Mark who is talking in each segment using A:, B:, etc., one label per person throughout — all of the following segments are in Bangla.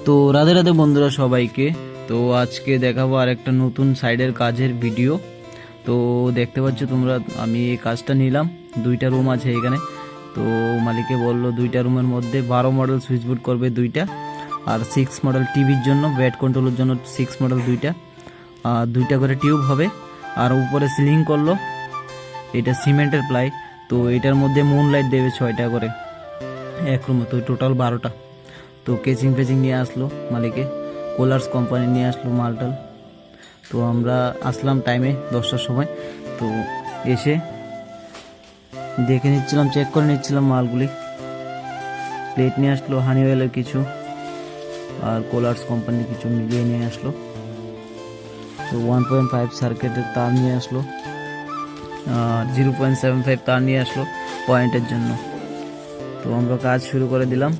A: তো রাধে রাধে বন্ধুরা সবাইকে। তো আজকে দেখাবো আর একটা নতুন সাইডের কাজের ভিডিও। তো দেখতে পাচ্ছ তোমরা, আমি এই কাজটা নিলাম। দুইটা রুম আছে এখানে। তো মালিকে বললো দুইটা রুমের মধ্যে 12 মডেল সুইচবোর্ড করবে দুইটা, আর 6 মডেল টিভির জন্য, ব্যাট কন্ট্রোলের জন্য 6 মডেল দুইটা, আর দুইটা করে টিউব হবে। আর উপরে সিলিং করলো, এটা সিমেন্টের প্লাই। তো এটার মধ্যে মুন লাইট দেবে 6টা করে এক রুমে, তো টোটাল 12টা। তো কেচিং ফেচিং নিয়ে আসলো মালিকে, কোলার্স কোম্পানি নিয়ে আসলো মালটাল। তো আমরা আসলাম টাইমে 10টার সময়। তো এসে দেখে নিচ্ছিলাম, চেক করে নিচ্ছিলাম মালগুলি। প্লেট নিয়ে আসলো হানিওয়েলের কিছু, আর কোলার্স কোম্পানির কিছু মিলিয়ে নিয়ে আসলো। তো 1.5 সার্কিটের তার নিয়ে আসলো, আর 0.75 তার নিয়ে আসলো পয়েন্টের জন্য। তো আমরা কাজ শুরু করে দিলাম।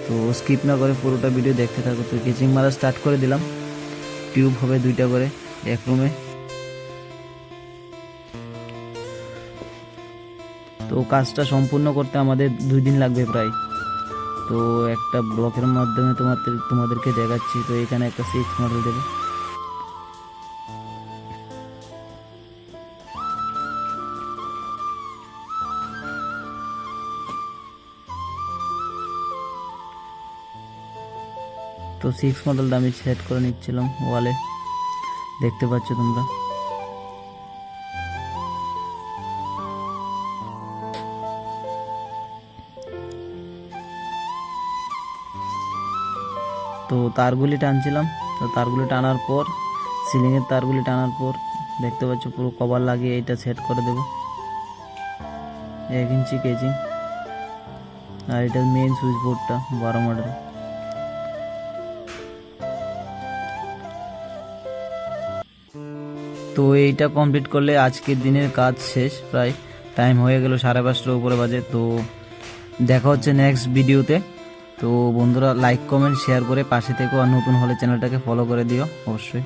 A: তো স্কিপ না করে পুরোটা ভিডিও দেখতে থাকো। তো কেচিং মারা স্টার্ট করে দিলাম। টিউব হবে 2টা করে এক রুমে। তো কাজটা সম্পূর্ণ করতে আমাদের 2 দিন লাগবে প্রায়। তো একটা ব্লকের মাধ্যমে তোমাদেরকে দেখাচ্ছি। তো এখানে একটা 6 মডেল দেবে। তো 6 মডেলটা আমি সেট করে নিচ্ছিলাম ওয়ালে, দেখতে পাচ্ছ তোমরা। তো তারগুলি টানছিলাম। তো তারগুলি টানার পর, সিলিংয়ের তারগুলি টানার পর দেখতে পাচ্ছ পুরো কভার লাগিয়ে এটা সেট করে দেব 1 ইঞ্চি কেজিং। আর এটা মেইন সুইচ বোর্ডটা 12 মডেল। তো এইটা কমপ্লিট করলে আজকের দিনের কাজ শেষ। প্রায় টাইম হয়ে গেল 5:30টার উপরে বাজে। তো দেখা হচ্ছে নেক্সট ভিডিওতে। তো বন্ধুরা লাইক কমেন্ট শেয়ার করে পাশে থেকো, আর নতুন হলে চ্যানেলটাকে ফলো করে দিও অবশ্যই।